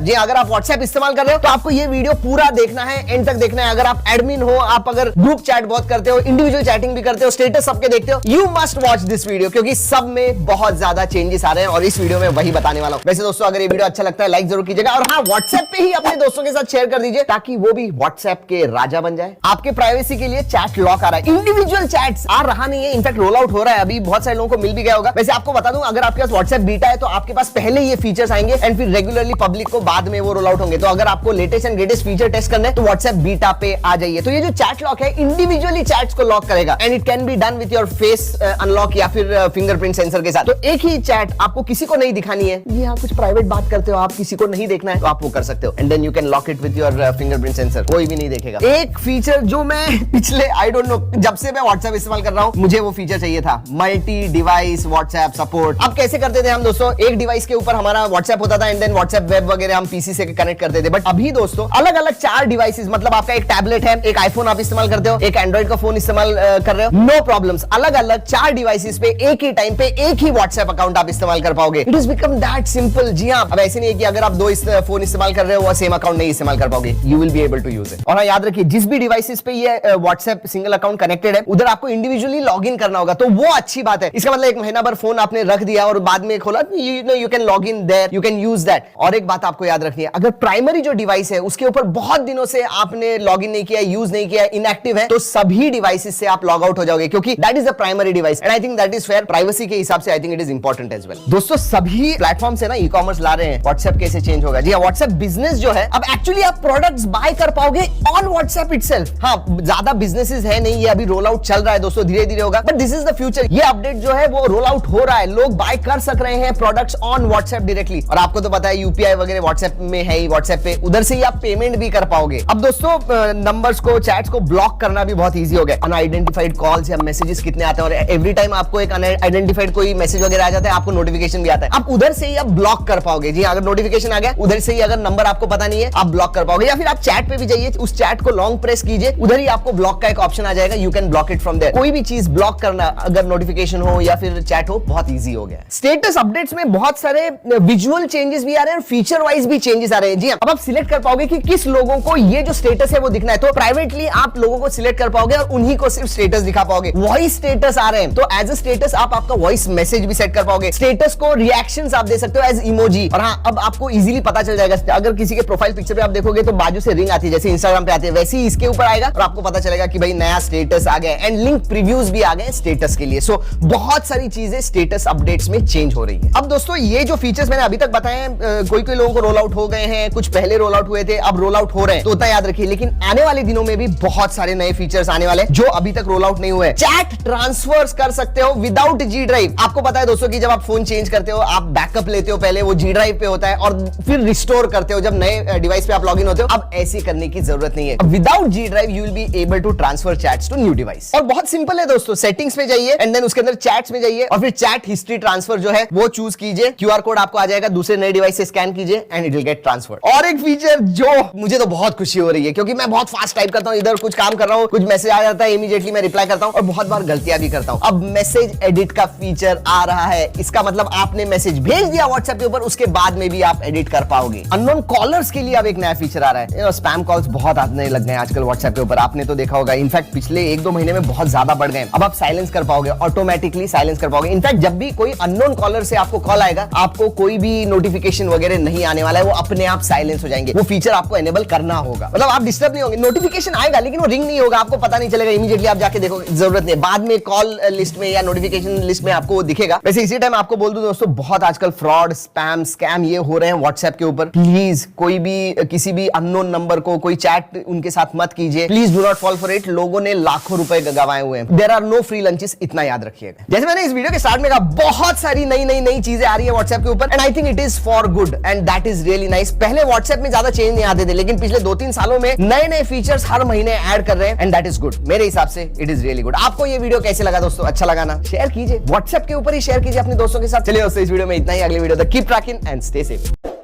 जी अगर आप व्हाट्सएप इस्तेमाल कर रहे हो तो आपको ये वीडियो पूरा देखना है, एंड तक देखना है। अगर आप एडमिन हो, आप अगर ग्रुप चैट बहुत करते हो, इंडिविजुअल चैटिंग भी करते हो, स्टेटस सबके देखते हो, you must watch this video, क्योंकि सब में बहुत ज्यादा चेंजेस आ रहे हैं और इस वीडियो में वही बताने वाला हूं। वैसे दोस्तों अगर ये वीडियो अच्छा लगता है लाइक जरूर कीजिएगा, और हाँ व्हाट्सएप पे ही अपने दोस्तों के साथ शेयर कर दीजिए ताकि वो भी व्हाट्सएप के राजा बन जाए। आपके प्राइवेसी के लिए चैट लॉक आ रहा है, इंडिविजुअल चैट्स आ रहा नहीं है, इनफैक्ट रोल आउट हो रहा है, अभी बहुत सारे लोगों को मिल भी गया होगा। वैसे आपको बता दूं अगर आपके पास व्हाट्सएप बीटा है तो आपके पास पहले ये फीचर्स आएंगे एंड फिर रेगुलरली पब्लिक को बाद में वो रोल आउट होंगे। तो अगर आपको latest and greatest feature test करना है तो व्हाट्सएप बीटा पे आ जाइए। तो ये जो चैट लॉक है इंडिविजुअली चैट्स को लॉक करेगा and it can be done with your face unlock या फिर फिंगरप्रिंट सेंसर के साथ। तो एक ही चैट आपको किसी को नहीं दिखानी है, ये आप कुछ प्राइवेट बात करते हो, आप किसी को नहीं देखना है तो आप वो कर सकते हो and then you can lock it with your fingerprint sensor, कोई भी नहीं देखेगा। एक फीचर जो मैं पिछले आई डोंट नो जब से मैं व्हाट्सएप इस्तेमाल कर रहा हूं मुझे वो फीचर चाहिए था, मल्टी डिवाइस व्हाट्सएप सपोर्ट। अब कैसे करते थे हम दोस्तों, एक डिवाइस के ऊपर हमारा व्हाट्सएप होता था एंड देन व्हाट्सएप वेब वगैरह हम पीसी से कनेक्ट करते थे, बट अभी दोस्तों अलग अलग 4 डिवाइसेस, मतलब आपका एक टैबलेट है, एक आईफोन आप इस्तेमाल करते हो, एक एंड्रॉइड का फोन इस्तेमाल कर रहे हो, नो प्रॉब्लम्स, अलग अलग 4 डिवाइसेस पे एक ही टाइम पे एक ही व्हाट्सएप अकाउंट आप इस्तेमाल कर पाओगे। It is become that simple. जी हाँ, अब ऐसे नहीं है कि अगर आप 2 फोन इस्तेमाल कर रहे हो वो सेम अकाउंट नहीं इस्तेमाल कर पाओगे, you will be able to use it. और हाँ याद रखिए जिस भी डिवाइसेस पे ये व्हाट्सएप सिंगल अकाउंट कनेक्टेड है उधर आपको इंडिविजुअली लॉग इन करना होगा, तो वो अच्छी बात है। इसका मतलब एक महीना भर फोन आपने रख दिया और बाद में खोला, you can log in their, you can use that. और एक बात आपको याद रखनी है, अगर प्राइमरी जो डिवाइस है उसके ऊपर बहुत दिनों से आपने लॉग इन नहीं किया, यूज नहीं किया, इनएक्टिव है, तो सभी डिवाइसेस से आप लॉग आउट हो जाओगे, क्योंकि that is the primary device and I think that is fair. Privacy के हिसाब से I think it is important as well. दोस्तों सभी प्लेटफॉर्म से ना ई कॉमर्स ला रहे हैं, व्हाट्सएप कैसे चेंज होगा। जी व्हाट्सएप बिजनेस जो है अब एक्चुअली आप प्रोडक्ट्स बाय कर पाओगे ऑन व्हाट्सएप इटसेल्फ। हाँ ज्यादा बिजनेसेस है नहीं, ये अभी रोल आउट चल रहा है दोस्तों, धीरे धीरे होगा, but this is the future. ये अपडेट जो है वो रोल आउट हो रहा है, लोग बाय कर सक रहे हैं प्रोडक्ट्स ऑन व्हाट्सएप डायरेक्टली। और आपको तो पता है यूपीआई वगैरह व्हाट्सएप में है ही, व्हाट्सएप पे उधर से ही आप पेमेंट भी कर पाओगे। अब दोस्तों नंबर्स को, चैट्स को ब्लॉक करना भी बहुत ईजी हो गया। अनआइडेंटिफाइड कॉल्स या मैसेजेस कितने आते हैं और एवरी टाइम आपको एक अनआइडेंटिफाइड कोई मैसेज वगैरह आ जाता है, आपको नोटिफिकेशन भी आता है, आप उधर से ही आप ब्लॉक कर पाओगे। जी अगर नोटिफिकेशन आ गया उधर से ही, अगर नंबर आपको पता नहीं है आप ब्लॉक कर पाओगे। या फिर आप चैट पे भी जाइए, उस चैट को लॉन्ग प्रेस कीजिए, उधर ही आपको ब्लॉक का एक ऑप्शन आ जाएगा, you can block it from there. कोई भी चीज ब्लॉक करना, अगर नोटिफिकेशन हो या फिर चैट हो, बहुत ईजी हो गया। स्टेटस अपडेट्स में बहुत सारे विजुअल चेंजेस भी आ रहे हैं और फीचर वाइज भी चेंजेस आ रहे हैं। जी अब आप सिलेक्ट कर पाओगे कि किस लोगों को ये जो स्टेटस है वो दिखना है, तो प्राइवेटली आप लोगों को सिलेक्ट कर पाओगे और उन्हीं को सिर्फ स्टेटस दिखा पाओगे। वॉइस स्टेटस आ रहे हैं तो एज अ स्टेटस आप आपका वॉइस मैसेज भी सेट कर पाओगे, स्टेटस को रिएक्शंस आप दे सकते हो एज इमोजी। और हाँ अब आपको इजीली पता चल जाएगा, अगर किसी के प्रोफाइल पिक्चर पे आप देखोगे तो बाजू से रिंग आती है, जैसे इंस्टाग्राम पे आती है, वैसे ही इसके ऊपर आएगा और आपको पता चलेगा कि भाई नया स्टेटस आ गया एंड लिंक प्रीव्यूज भी आ गए स्टेटस के लिए। सो बहुत सारी चीजें स्टेटस अपडेट्स में चेंज हो रही है। अब दोस्तों ये जो फीचर्स मैंने अभी तक बताए हैं, कोई कोई लोगों को रोल आउट हो गए हैं, कुछ पहले रोल आउट हुए थे, अब रोल आउट हो रहे हैं, तो उतना याद रखिए। लेकिन आने वाले दिनों में भी बहुत सारे नए फीचर्स आने वाले जो अभी तक रोल आउट नहीं हुए। चैट ट्रांसफर्स कर सकते हो विदाउट जी ड्राइव। आपको पता है दोस्तों कि जब आप फोन चेंज करते हो आप बैकअप लेते हो, पहले वो जी ड्राइव पे होता है और फिर रिस्टोर करते हो जब नए डिवाइस पे आप लॉगिन होते हो। अब ऐसे करने की जरूरत नहीं है, without G drive you will be able to transfer chats to new device. और बहुत सिंपल है दोस्तों, सेटिंग्स में जाइए एंड देन उसके अंदर चैट्स में जाइए और फिर चैट हिस्ट्री ट्रांसफर जो है वो चूज कीजिए, क्यूआर कोड आपको आ जाएगा, दूसरे नए डिवाइस से स्कैन कीजिए and it will get transfer. और एक फीचर जो मुझे तो बहुत खुशी हो रही है, क्योंकि मैं बहुत फास्ट टाइप करता हूं, इधर कुछ काम कर रहा हूं, कुछ मैसेज आ जाता है, इमीडिएटली मैं रिप्लाई करता हूं और बहुत बार गलतियां भी करता हूं। अब मैसेज एडिट का फीचर आ रहा है, इसका मतलब आपने मैसेज भेज दिया व्हाट्सएप के ऊपर, उसके बाद में भी आप एडिट कर पाओगे। अननोन कॉलर्स के लिए अब एक नया फीचर आ रहा है, स्पैम कॉल्स बहुत आने लग गए आजकल व्हाट्सएप के ऊपर, आपने तो देखा होगा, इनफैक्ट पिछले 1-2 महीने में बहुत ज्यादा बढ़ गए। अब आप साइलेंस कर पाओगे, ऑटोमेटिकली साइलेंस कर पाओगे। इनफैक्ट जब भी कोई अननोन कॉलर से आपको कॉल आएगा, आपको कोई भी नोटिफिकेशन वगैरह नहीं आने वाला है, वो अपने आप साइलेंस हो जाएंगे। वो फीचर आपको एनेबल करना होगा, मतलब आप डिस्टर्ब नहीं होंगे, नोटिफिकेशन आएगा लेकिन वो रिंग नहीं होगा, आपको पता नहीं चलेगा, इमीडिएटली आप जाके देखोगे, जरूरत नहीं, बाद में कॉल लिस्ट में या नोटिफिकेशन लिस्ट में आपको वो दिखेगा। वैसे इसी टाइम आपको बोल दूं दोस्तों, बहुत आजकल फ्रॉड, स्पैम, स्कैम ये हो रहे हैं व्हाट्सएप के ऊपर। प्लीज कोई भी किसी भी अननोन नंबर को कोई चैट उनके साथ मत कीजिए, please do not fall for it. लोगों ने लाखों रुपए गंवाए हुए हैं, there are no free lunches, इतना याद रखिएगा। जैसे मैंने इस वीडियो के स्टार्ट में कहा, बहुत सारी नई चीजें आ रही है व्हाट्सएप के ऊपर and I think it is for good and that is really nice. पहले व्हाट्सएप में ज्यादा चेंज नहीं आते थे, लेकिन पिछले 2-3 सालों में नए फीचर्स हर महीने ऐड कर रहे हैं एंड दैट इज गुड। मेरे हिसाब से इट इज रियली गुड। आपको ये वीडियो कैसे लगा दोस्तों? अच्छा लगा ना? शेयर कीजिए, व्हाट्सएप के ऊपर ही शेयर कीजिए अपने दोस्तों के साथ। चलिए दोस्तों इस वीडियो में इतना ही, अगले वीडियो तक keep trekking and stay safe.